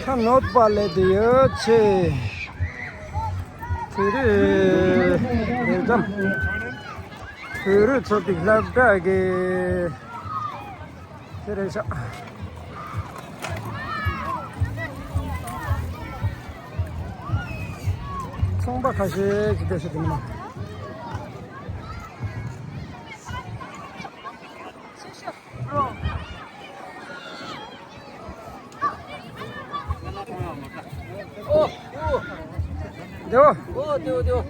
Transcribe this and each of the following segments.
not ballet diyor çe. Tırı. Nereden? Tırı topiklarda ge. Teresa. 성바 다시 기대하시더구나. 대워. 대워.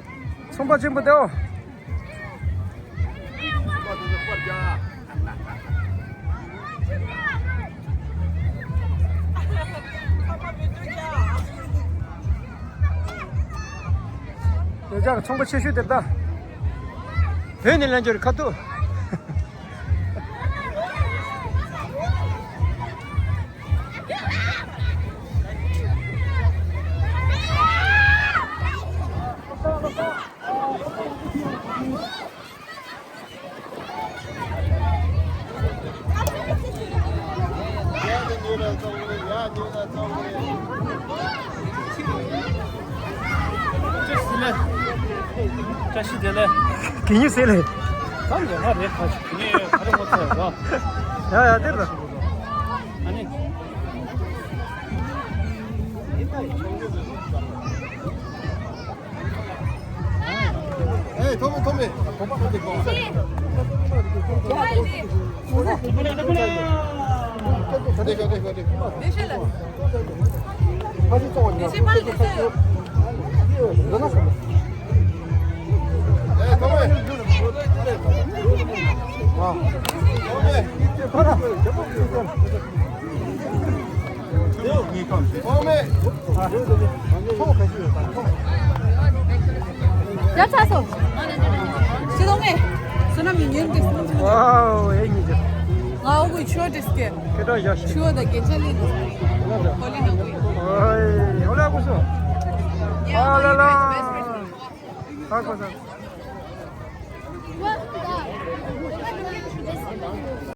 손바 전부 대워. 여자가 총바 치셔야 된다. 괜히 렌즈를 카도. Can you say it? 야, 됐다. 아니. Hey, Tommy. 야 차서 지동해 사람이 연기 와우, 애기죠. 나오고 추워졌게 그래, 야시. 추워다 괜찮니 걸리는 어이, 올라가고 있어. 알랄라. 가고 있어.